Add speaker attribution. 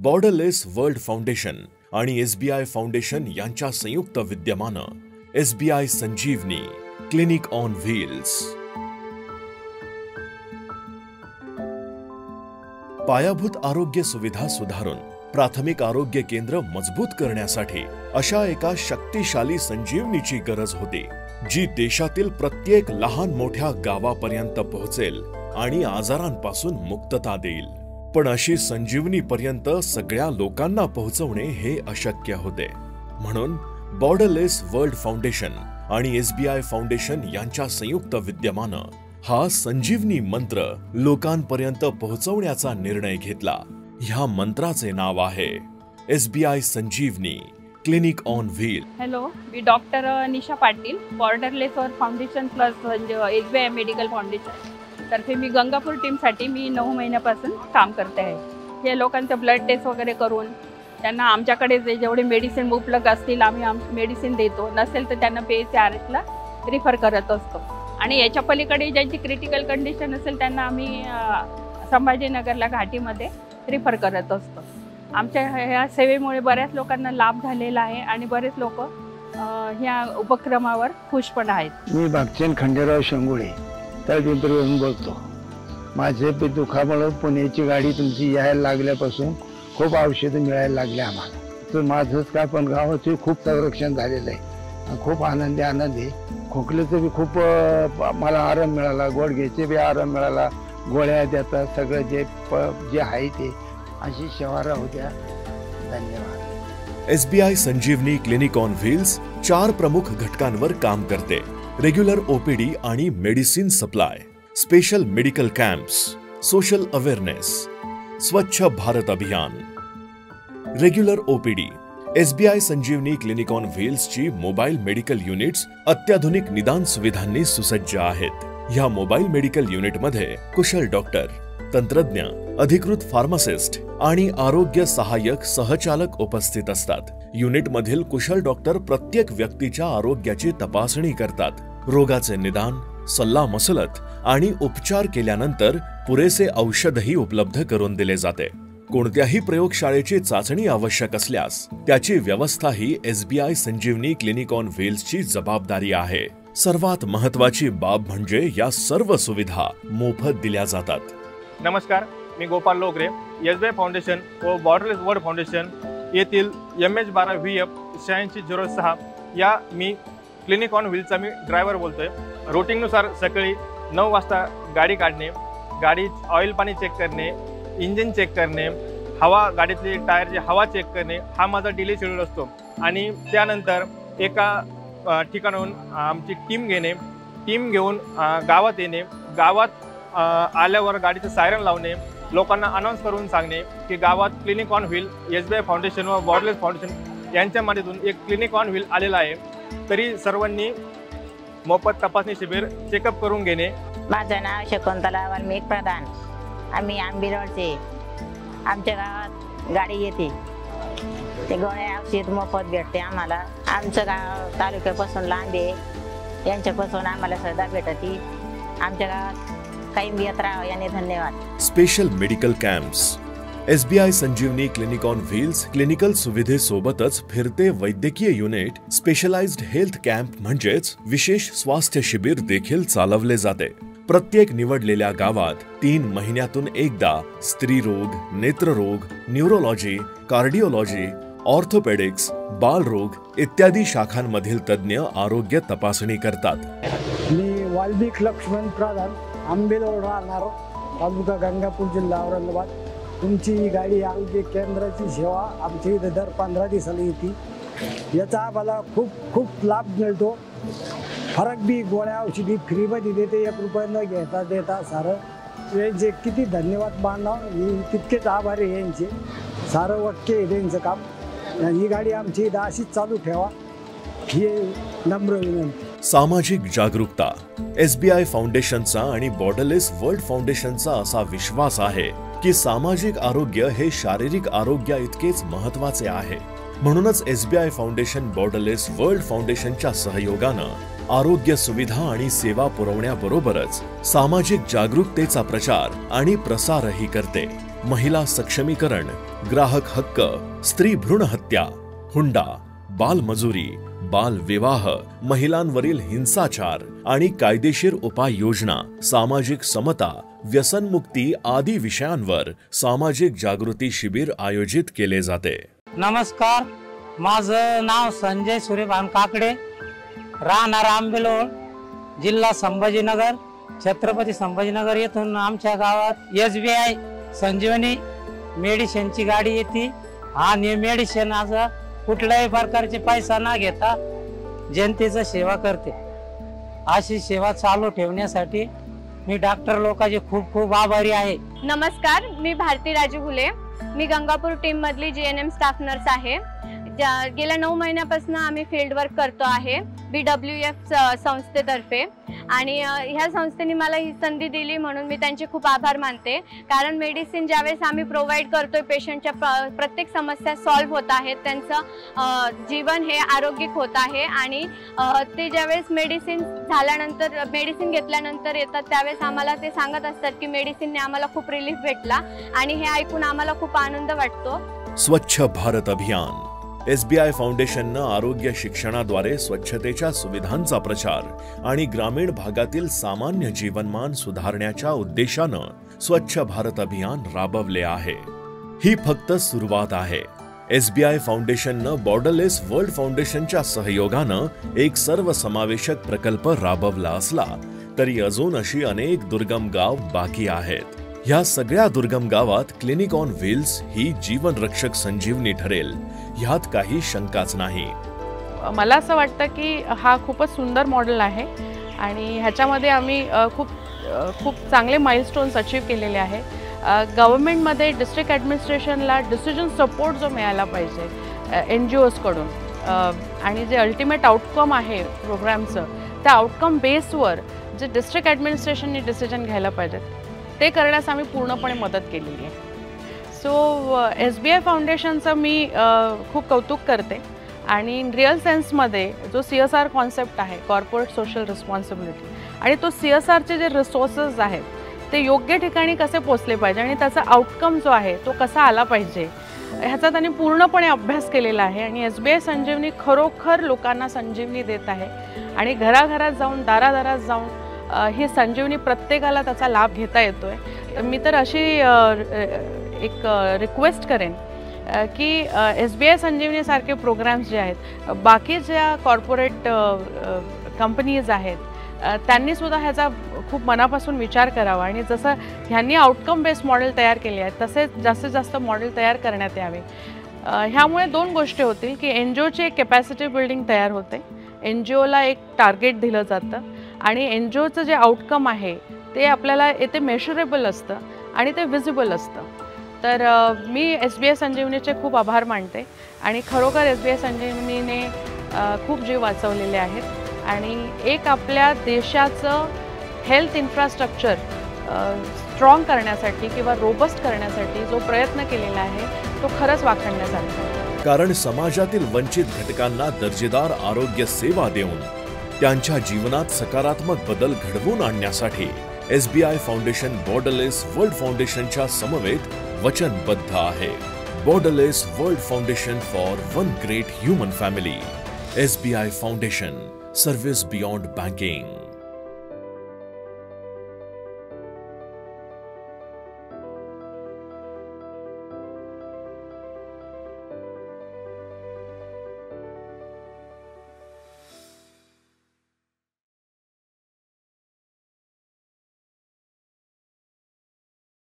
Speaker 1: Borderless world foundation आणि SBI foundation यांच्या संयुक्त विद्यमानं SBI Sanjeevani clinic on wheels पायाभूत आरोग्य सुविधा सुधारून प्राथमिक आरोग्य केंद्र मजबूत करण्यासाठी अशा एका शक्तिशाली संजीवनीची गरज होती, जी देशातील प्रत्येक लहान मोठ्या गावापर्यंत पोहोचेल आणि आजारांपासून मुक्तता देईल। पण अशी संजीवनी पर्यंत सगळ्या लोकांना पोहोचवणे हे अशक्य होते। म्हणून बॉर्डरलेस वर्ल्ड फाउंडेशन आणि SBI फाउंडेशन यांच्या संयुक्त विद्यमानं हा संजीवनी मंत्र लोकांपर्यंत पोहोचवण्याचा निर्णय घेतला। ह्या मंत्राचे नाव आहे SBI Sanjeevani clinic on wheel.
Speaker 2: Hello, मी doctor Nisha Patil, borderless world foundation plus SBI medical foundation तर्फे मी गंगापूर टीमसाठी 9 महिन्यापासून काम करते आहे। हे लोकांचं ब्लड टेस्ट वगैरे करून त्यांना आमच्याकडे जेवढे मेडिसिन उपलब्ध असतील आम्ही मेडिसिन देतो, नसेल तर त्यांना PHRSला रिफर करत असतो। आणि याच्या पलीकडे ज्यांची क्रिटिकल कंडिशन असेल त्यांना आम्ही संभाजीनगरला घाटीमध्ये रिफर करत असतो। आमच्या ह्या सेवेमुळे बऱ्याच लोकांना लाभ झालेला आहे आणि बरेच लोक ह्या उपक्रमावर खुश पण आहेत।
Speaker 3: मी भक्तचंद खंडेराव शेंगुळे तळपिंपरीवरून बोलतो। माझे दुखामुळे पुण्याची गाडी तुमची यायला लागल्यापासून खूप औषधं मिळायला लागले आम्हाला। तर माझंच काय पण गावाचे खूप संरक्षण झालेलं आहे, खूप आनंदी खोकल्याचं बी खूप मला आराम मिळाला, गोडघ्याचे बी आराम मिळाला, गोळ्या देतात, सगळं जे आहे ते अशी सेवा राहू द्या। धन्यवाद।
Speaker 1: SBI Sanjeevani clinic on wheels 4 प्रमुख घटकांवर काम करते। रेग्युलर OPD आणि medicine supply, special medical camps, social awareness, Swachh Bharat Abhiyan. Regular OPD SBI Sanjeevani clinic on व्हील्सची मोबाईल मेडिकल युनिट्स अत्याधुनिक निदान सुविधांनी सुसज्ज आहेत। ह्या मोबाईल मेडिकल युनिटमध्ये कुशल डॉक्टर, तंत्रज्ञ, अधिकृत फार्मासिस्ट आणि आरोग्य सहाय्यक सहचालक उपस्थित असतात। युनिटमधील कुशल डॉक्टर प्रत्येक व्यक्तीच्या आरोग्याची तपासणी करतात, रोगाचे निदान, सल्लामसलत आणि उपचार केल्यानंतर पुरेसे औषधही उपलब्ध करून दिले जाते। कोणत्याही प्रयोगशाळेची चाचणी आवश्यक असल्यास त्याची व्यवस्थाही SBI संजीवनी क्लिनिक ऑन व्हील्सची जबाबदारी आहे। सर्वात महत्त्वाची बाब म्हणजे या सर्व सुविधा मोफत दिल्या जातात।
Speaker 4: नमस्कार, मी गोपाल लोगरे, SBI फाउंडेशन व बॉर्डरलेस वर्ल्ड फाउंडेशन येथील MH12VF 8606 या मी क्लिनिक ऑन व्हीलचा मी ड्रायव्हर बोलतोय। रुटीननुसार सकाळी 9 वाजता गाडी काढणे, गाडी ऑइल पाणी चेक करणे, इंजिन चेक करणे, हवा गाडीतली टायरची हवा चेक करणे हा माझा डेली शेड्यूल असतो। आणि त्यानंतर एका ठिकाणाहून आमची टीम घेऊन गावात येणे, गावात आल्यावर गाडीचं सायरन लावणे, लोकांना अनाउन्स करून सांगणे की गावात clinic on wheel SBI foundation व बॉर्डरलेस फाउंडेशन यांच्या माध्यमातून एक क्लिनिक ऑन व्हील आलेला आहे, तरी सर्वांनी मोफत तपासणी शिबिर चेकअप करून घेणे।
Speaker 5: माझं नाव शकुंतला वाल्मिक प्रधान, आम्ही आंबिरोडचे। आमच्या गावात गाडी येते, ते गोळ्या औषध मोफत भेटते आम्हाला। आमचं गाव तालुक्यापासून लांब आहे, यांच्यापासून आम्हाला सदा भेटते। आमच्या गावात कायम येत राहा याने धन्यवाद।
Speaker 1: Special medical camps SBI Sanjeevani clinic on wheels clinical सुविधेसोबतच फिरते वैद्यकीय युनिट, स्पेशलाइज्ड हेल्थ कॅम्प म्हणजेच विशेष स्वास्थ्य शिबिर देखील चालवले जाते। प्रत्येक निवडलेल्या गावात 3 महिन्यातून एकदा स्त्रीरोग, नेत्ररोग, न्यूरोलॉजी, कार्डिओलॉजी, ऑर्थोपेडिक्स, बालरोग इत्यादी शाखांमधील तज्ञ आरोग्य तपासणी करतात।
Speaker 6: मी वाल्मिक लक्ष्मण प्रधान, आंबेलोड राहणार, तालुका गंगापूर, जिल्हा औरंगाबाद। तुमची गाडी आरोग्य केंद्राची सेवा आमच्या इथे दर 15 दिवसाला येते। याचा आम्हाला खूप लाभ मिळतो। फरक बी गोळ्या औषधी फ्रीमध्ये देते, 1 रुपया न देता सारं। यांचे किती धन्यवाद मानव, मी तितकेच आभारी आहे यांचे। सारं वाक्य आहे त्यांचं काम। ही गाडी आमची इथं अशीच चालू ठेवा ही नम्र विनंती।
Speaker 1: सामाजिक जागरूकता SBI फाउंडेशनचा आणि बॉर्डरलेस वर्ल्ड फाउंडेशनचा असा विश्वास आहे की सामाजिक आरोग्य हे शारीरिक आरोग्या इतकेच महत्त्वाचे आहे। म्हणूनच SBI फाउंडेशन बॉर्डरलेस वर्ल्ड फाउंडेशनच्या सहयोगानं आरोग्य सुविधा आणि सेवा पुरवण्याबरोबरच सामाजिक जागरूकतेचा प्रचार आणि प्रसारही करते। महिला सक्षमीकरण, ग्राहक हक्क, स्त्री भ्रूण हत्या, हुंडा, बालमजुरी, बालविवाह, महिलांवरील हिंसाचार आणि कायदेशीर उपाययोजना, सामाजिक समता, व्यसनमुक्ती आदी विषयांवर सामाजिक जागृती शिबिर आयोजित केले जाते।
Speaker 7: नमस्कार, माझं नाव संजय सूर्यभान काकडे, राहणार आंबेलोड, जिल्हा संभाजीनगर, छत्रपती संभाजीनगर येथून आमच्या गावात SBI संजीवनी मेडिसिनची गाडी येते आणि मेडिसिन आज कुठल्याही प्रकारचे पैसा न घेता जनतेची सेवा करते। अशी सेवा चालू ठेवण्यासाठी मी डॉक्टर लोकांचे खूप खूप आभारी आहे।
Speaker 8: नमस्कार, मी भारती राजू घुले, मी गंगापूर टीम मधली GNM स्टाफ नर्स आहे। गेल्या 9 महिन्यापासून आम्ही फील्ड वर्क करतो आहे BWF संस्थेतर्फे आणि ह्या संस्थेने मला ही संधी दिली म्हणून मी त्यांचे खूप आभार मानते। कारण मेडिसिन ज्यावेळेस आम्ही प्रोव्हाइड करतोय पेशंटच्या प्रत्येक समस्या सॉल्व्ह होत आहेत, त्यांचं जीवन हे आरोग्यिक होत आहे आणि ते ज्यावेळेस मेडिसिन घेतल्यानंतर येतात त्यावेळेस आम्हाला ते सांगत असतात की मेडिसिनने आम्हाला खूप रिलीफ भेटला आणि हे ऐकून आम्हाला खूप आनंद वाटतो।
Speaker 1: स्वच्छ भारत अभियान SBI फाउंडेशननं आरोग्य शिक्षणाद्वारे स्वच्छतेच्या सुविधांचा प्रचार आणि ग्रामीण भागातील सामान्य जीवनमान सुधारण्याच्या उद्देशानं स्वच्छ भारत अभियान राबवले आहे। ही फक्त सुरुवात आहे। SBI फाउंडेशननं बॉर्डरलेस वर्ल्ड फाउंडेशनच्या सहयोगानं एक सर्वसमावेशक प्रकल्प राबवला असला तरी अजून अशी अनेक दुर्गम गाव बाकी आहेत। ह्या सगळ्या दुर्गम गावात क्लिनिक ऑन व्हील्स ही जीवन रक्षक संजीवनी ठरेल ह्यात काही शंकाच नाही।
Speaker 9: मला असं वाटतं की हा खूपच सुंदर मॉडेल आहे आणि ह्याच्यामध्ये आम्ही खूप चांगले माइलस्टोन्स अचीव केलेले आहे। गव्हर्नमेंटमध्ये डिस्ट्रिक्ट ॲडमिनिस्ट्रेशनला डिसिजन सपोर्ट जो मिळाला पाहिजे NGOज कडून आणि जे अल्टिमेट आउटकम आहे प्रोग्रामचं त्या आउटकम बेसवर जे डिस्ट्रिक्ट ॲडमिनिस्ट्रेशनने डिसिजन घ्यायला पाहिजेत ते करण्यास आम्ही पूर्णपणे मदत केलेली आहे। सो SBI फाउंडेशनचं मी खूप कौतुक करते आणि रिअल सेन्समध्ये जो CSR कॉन्सेप्ट आहे, कॉर्पोरेट सोशल रिस्पॉन्सिबिलिटी, आणि तो CSRचे जे रिसोर्सेस आहेत ते योग्य ठिकाणी कसे पोचले पाहिजे आणि त्याचा आउटकम जो आहे तो कसा आला पाहिजे ह्याचा त्यांनी पूर्णपणे अभ्यास केलेला आहे आणि SBI संजीवनी खरोखर लोकांना संजीवनी देत आहे आणि घराघरात जाऊन दारादारात जाऊन ही संजीवनी प्रत्येकाला त्याचा लाभ घेता येतोय। मी तर अशी एक रिक्वेस्ट करेन की SBI संजीवनी सारखे प्रोग्राम्स जे आहेत बाकी ज्या कॉर्पोरेट कंपनीज आहेत त्यांनी सुद्धा ह्याचा खूप मनापासून विचार करावा आणि जसं ह्यांनी आउटकम बेस्ड मॉडेल तयार केले आहेत तसेच जास्तीत जास्त मॉडेल तयार करण्यात यावे। ह्यामुळे 2 गोष्टी होतील की NGOची एक कॅपॅसिटी बिल्डिंग तयार होते, NGOला एक टार्गेट दिलं जातं आणि NGOचं जे आउटकम आहे ते आपल्याला येथे मेजरेबल असतं आणि ते विजिबल असतं। तर मी SBI संजीवनीचे खूप आभार मानते आणि खरोखर SBI संजीवनीने खूप जीव वाचवलेले आहेत आणि एक आपल्या देशाचं हेल्थ इन्फ्रास्ट्रक्चर स्ट्रॉंग करण्यासाठी किंवा रोबस्ट करण्यासाठी जो प्रयत्न केलेला आहे तो खरंच वाखाणण्यासारखा आहे।
Speaker 1: कारण समाजातील वंचित घटकांना दर्जेदार आरोग्य सेवा देऊन त्यांच्या जीवनात सकारात्मक बदल घडवून आणण्यासाठी SBI फाउंडेशन बॉर्डरलेस वर्ल्ड फाउंडेशनच्या समवेत वचनबद्ध आहे। Borderless world foundation for one great human family. SBI foundation, service beyond banking.